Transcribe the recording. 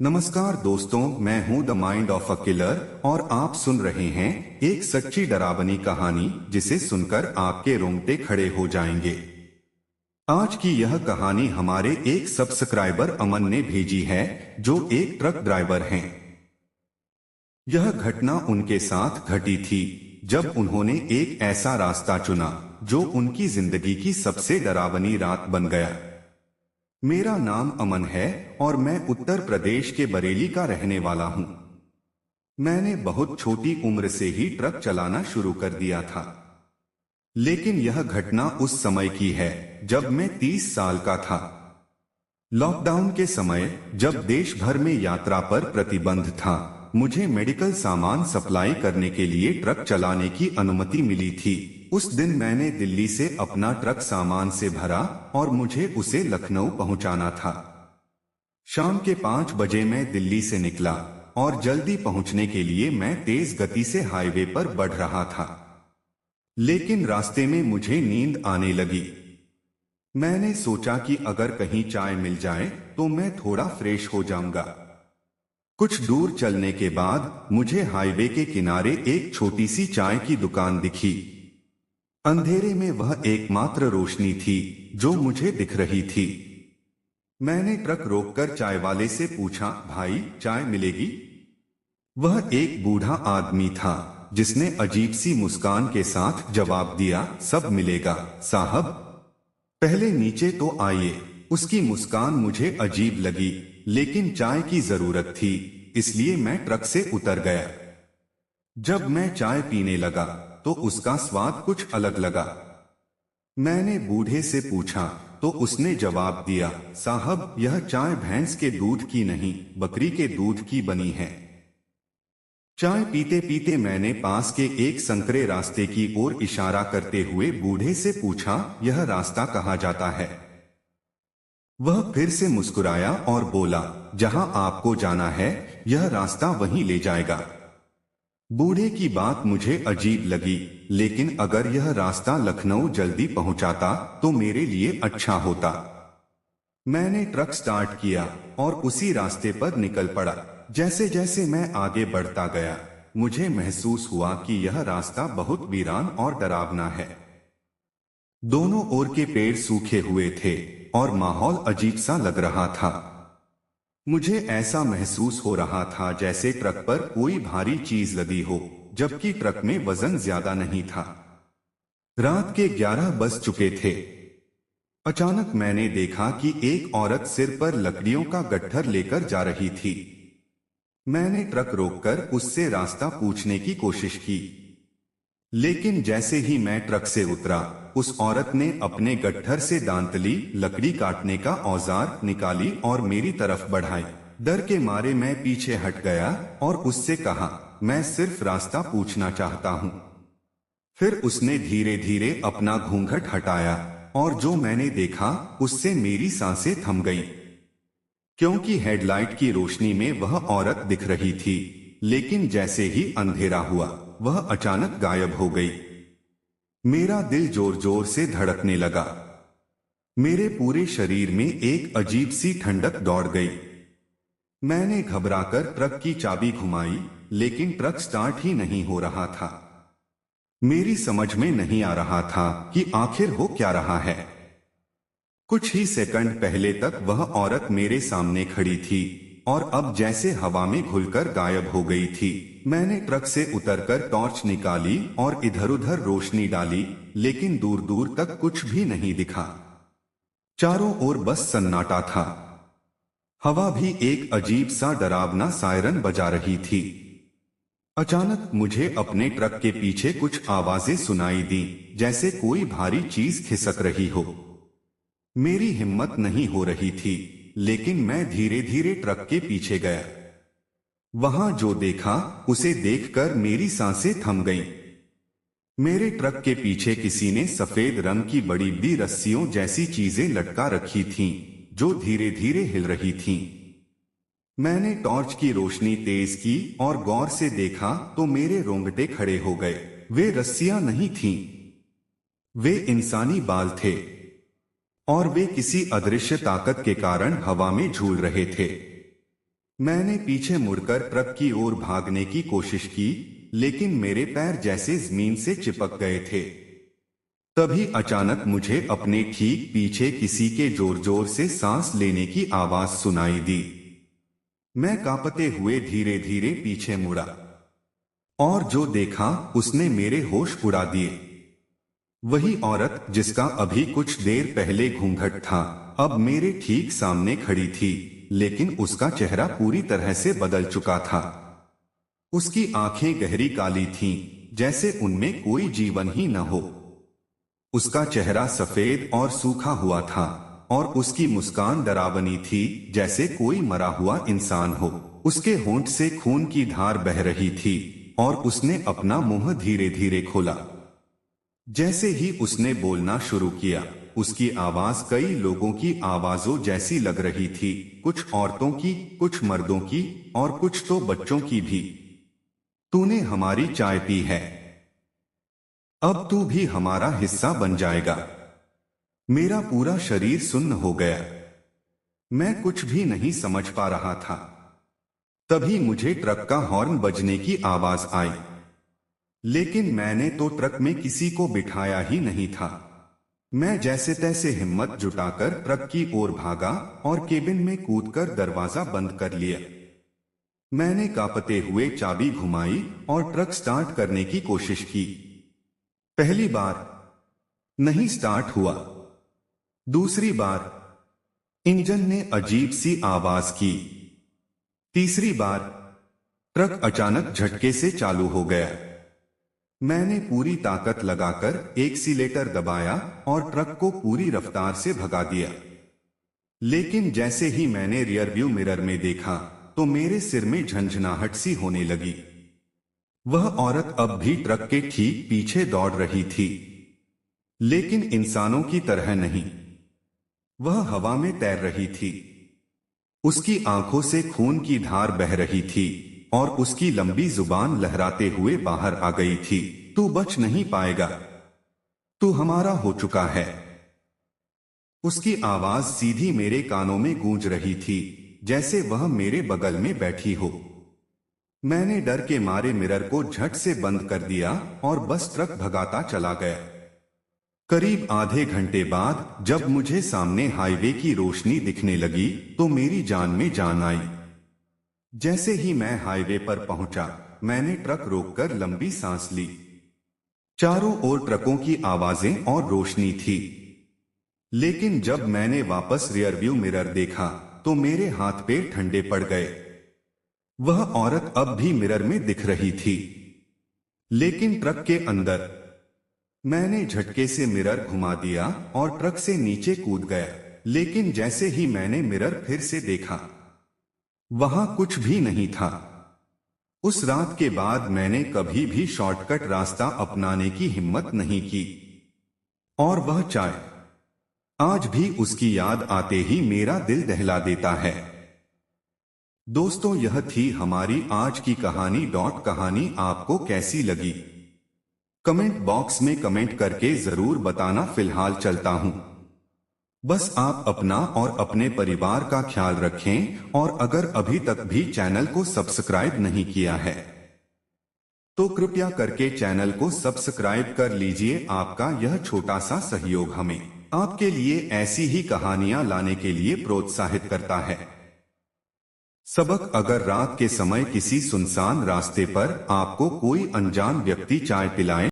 नमस्कार दोस्तों, मैं हूं the mind of a killer और आप सुन रहे हैं एक सच्ची डरावनी कहानी जिसे सुनकर आपके रोंगटे खड़े हो जाएंगे। आज की यह कहानी हमारे एक सब्सक्राइबर अमन ने भेजी है, जो एक ट्रक ड्राइवर हैं। यह घटना उनके साथ घटी थी जब उन्होंने एक ऐसा रास्ता चुना जो उनकी जिंदगी की सबसे डरावनी रात बन गया। मेरा नाम अमन है और मैं उत्तर प्रदेश के बरेली का रहने वाला हूं। मैंने बहुत छोटी उम्र से ही ट्रक चलाना शुरू कर दिया था, लेकिन यह घटना उस समय की है जब मैं 30 साल का था। लॉकडाउन के समय जब देश भर में यात्रा पर प्रतिबंध था, मुझे मेडिकल सामान सप्लाई करने के लिए ट्रक चलाने की अनुमति मिली थी। उस दिन मैंने दिल्ली से अपना ट्रक सामान से भरा और मुझे उसे लखनऊ पहुंचाना था। शाम के 5 बजे मैं दिल्ली से निकला और जल्दी पहुंचने के लिए मैं तेज गति से हाईवे पर बढ़ रहा था, लेकिन रास्ते में मुझे नींद आने लगी। मैंने सोचा कि अगर कहीं चाय मिल जाए तो मैं थोड़ा फ्रेश हो जाऊंगा। कुछ दूर चलने के बाद मुझे हाईवे के किनारे एक छोटी सी चाय की दुकान दिखी। अंधेरे में वह एकमात्र रोशनी थी जो मुझे दिख रही थी। मैंने ट्रक रोककर चाय वाले से पूछा, भाई चाय मिलेगी? वह एक बूढ़ा आदमी था जिसने अजीब सी मुस्कान के साथ जवाब दिया, सब मिलेगा साहब, पहले नीचे तो आइए। उसकी मुस्कान मुझे अजीब लगी, लेकिन चाय की जरूरत थी, इसलिए मैं ट्रक से उतर गया। जब मैं चाय पीने लगा तो उसका स्वाद कुछ अलग लगा। मैंने बूढ़े से पूछा तो उसने जवाब दिया, साहब यह चाय भैंस के दूध की नहीं, बकरी के दूध की बनी है। चाय पीते पीते मैंने पास के एक संकरे रास्ते की ओर इशारा करते हुए बूढ़े से पूछा, यह रास्ता कहाँ जाता है? वह फिर से मुस्कुराया और बोला, जहां आपको जाना है यह रास्ता वहीं ले जाएगा। बूढ़े की बात मुझे अजीब लगी, लेकिन अगर यह रास्ता लखनऊ जल्दी पहुंचाता तो मेरे लिए अच्छा होता। मैंने ट्रक स्टार्ट किया और उसी रास्ते पर निकल पड़ा। जैसे जैसे मैं आगे बढ़ता गया, मुझे महसूस हुआ कि यह रास्ता बहुत वीरान और डरावना है। दोनों ओर के पेड़ सूखे हुए थे और माहौल अजीब सा लग रहा था। मुझे ऐसा महसूस हो रहा था जैसे ट्रक पर कोई भारी चीज लदी हो, जबकि ट्रक में वजन ज्यादा नहीं था। रात के 11 बज चुके थे। अचानक मैंने देखा कि एक औरत सिर पर लकड़ियों का गट्ठर लेकर जा रही थी। मैंने ट्रक रोककर उससे रास्ता पूछने की कोशिश की, लेकिन जैसे ही मैं ट्रक से उतरा, उस औरत ने अपने गट्ठर से दांतली, लकड़ी काटने का औजार निकाली और मेरी तरफ बढ़ाई। डर के मारे मैं पीछे हट गया और उससे कहा, मैं सिर्फ रास्ता पूछना चाहता हूँ। फिर उसने धीरे धीरे अपना घूंघट हटाया और जो मैंने देखा उससे मेरी सांसें थम गईं। क्योंकि हेडलाइट की रोशनी में वह औरत दिख रही थी, लेकिन जैसे ही अंधेरा हुआ वह अचानक गायब हो गई। मेरा दिल जोर जोर से धड़कने लगा। मेरे पूरे शरीर में एक अजीब सी ठंडक दौड़ गई। मैंने घबराकर ट्रक की चाबी घुमाई, लेकिन ट्रक स्टार्ट ही नहीं हो रहा था। मेरी समझ में नहीं आ रहा था कि आखिर हो क्या रहा है। कुछ ही सेकंड पहले तक वह औरत मेरे सामने खड़ी थी और अब जैसे हवा में घुलकर गायब हो गई थी। मैंने ट्रक से उतरकर टॉर्च निकाली और इधर उधर रोशनी डाली, लेकिन दूर दूर तक कुछ भी नहीं दिखा। चारों ओर बस सन्नाटा था। हवा भी एक अजीब सा डरावना सायरन बजा रही थी। अचानक मुझे अपने ट्रक के पीछे कुछ आवाजें सुनाई दी, जैसे कोई भारी चीज खिसक रही हो। मेरी हिम्मत नहीं हो रही थी, लेकिन मैं धीरे धीरे ट्रक के पीछे गया। वहां जो देखा उसे देखकर मेरी सांसें थम गईं। मेरे ट्रक के पीछे किसी ने सफेद रंग की बड़ी बड़ी रस्सियों जैसी चीजें लटका रखी थीं, जो धीरे धीरे हिल रही थीं। मैंने टॉर्च की रोशनी तेज की और गौर से देखा तो मेरे रोंगटे खड़े हो गए। वे रस्सियां नहीं थीं, वे इंसानी बाल थे और वे किसी अदृश्य ताकत के कारण हवा में झूल रहे थे। मैंने पीछे मुड़कर ट्रक की ओर भागने की कोशिश की, लेकिन मेरे पैर जैसे जमीन से चिपक गए थे। तभी अचानक मुझे अपने ठीक पीछे किसी के जोर जोर से सांस लेने की आवाज सुनाई दी। मैं कांपते हुए धीरे धीरे पीछे मुड़ा और जो देखा उसने मेरे होश उड़ा दिए। वही औरत जिसका अभी कुछ देर पहले घूंघट था, अब मेरे ठीक सामने खड़ी थी, लेकिन उसका चेहरा पूरी तरह से बदल चुका था। उसकी आंखें गहरी काली थीं, जैसे उनमें कोई जीवन ही न हो। उसका चेहरा सफेद और सूखा हुआ था और उसकी मुस्कान डरावनी थी, जैसे कोई मरा हुआ इंसान हो। उसके होंठ से खून की धार बह रही थी और उसने अपना मुंह धीरे धीरे खोला। जैसे ही उसने बोलना शुरू किया, उसकी आवाज कई लोगों की आवाजों जैसी लग रही थी, कुछ औरतों की, कुछ मर्दों की और कुछ तो बच्चों की भी। तूने हमारी चाय पी है, अब तू भी हमारा हिस्सा बन जाएगा। मेरा पूरा शरीर सुन्न हो गया। मैं कुछ भी नहीं समझ पा रहा था। तभी मुझे ट्रक का हॉर्न बजने की आवाज आई, लेकिन मैंने तो ट्रक में किसी को बिठाया ही नहीं था। मैं जैसे तैसे हिम्मत जुटाकर ट्रक की ओर भागा और केबिन में कूदकर दरवाजा बंद कर लिया। मैंने कांपते हुए चाबी घुमाई और ट्रक स्टार्ट करने की कोशिश की। पहली बार नहीं स्टार्ट हुआ। दूसरी बार इंजन ने अजीब सी आवाज की। तीसरी बार ट्रक अचानक झटके से चालू हो गया। मैंने पूरी ताकत लगाकर एक्सीलेटर दबाया और ट्रक को पूरी रफ्तार से भगा दिया। लेकिन जैसे ही मैंने रियरव्यू मिरर में देखा तो मेरे सिर में झंझनाहट सी होने लगी। वह औरत अब भी ट्रक के ठीक पीछे दौड़ रही थी, लेकिन इंसानों की तरह नहीं। वह हवा में तैर रही थी। उसकी आंखों से खून की धार बह रही थी और उसकी लंबी जुबान लहराते हुए बाहर आ गई थी। तू बच नहीं पाएगा, तू हमारा हो चुका है। उसकी आवाज सीधी मेरे कानों में गूंज रही थी, जैसे वह मेरे बगल में बैठी हो। मैंने डर के मारे मिरर को झट से बंद कर दिया और बस ट्रक भगाता चला गया। करीब आधे घंटे बाद जब मुझे सामने हाईवे की रोशनी दिखने लगी तो मेरी जान में जान आई। जैसे ही मैं हाईवे पर पहुंचा, मैंने ट्रक रोककर लंबी सांस ली। चारों ओर ट्रकों की आवाजें और रोशनी थी, लेकिन जब मैंने वापस रियरव्यू मिरर देखा तो मेरे हाथ पैर ठंडे पड़ गए। वह औरत अब भी मिरर में दिख रही थी, लेकिन ट्रक के अंदर। मैंने झटके से मिरर घुमा दिया और ट्रक से नीचे कूद गया, लेकिन जैसे ही मैंने मिरर फिर से देखा, वहां कुछ भी नहीं था। उस रात के बाद मैंने कभी भी शॉर्टकट रास्ता अपनाने की हिम्मत नहीं की। और वह चाय आज भी उसकी याद आते ही मेरा दिल दहला देता है। दोस्तों, यह थी हमारी आज की कहानी। कहानी आपको कैसी लगी? कमेंट बॉक्स में कमेंट करके जरूर बताना। फिलहाल चलता हूं। बस आप अपना और अपने परिवार का ख्याल रखें और अगर अभी तक भी चैनल को सब्सक्राइब नहीं किया है तो कृपया करके चैनल को सब्सक्राइब कर लीजिए। आपका यह छोटा सा सहयोग हमें आपके लिए ऐसी ही कहानियां लाने के लिए प्रोत्साहित करता है। सबक: अगर रात के समय किसी सुनसान रास्ते पर आपको कोई अनजान व्यक्ति चाय पिलाए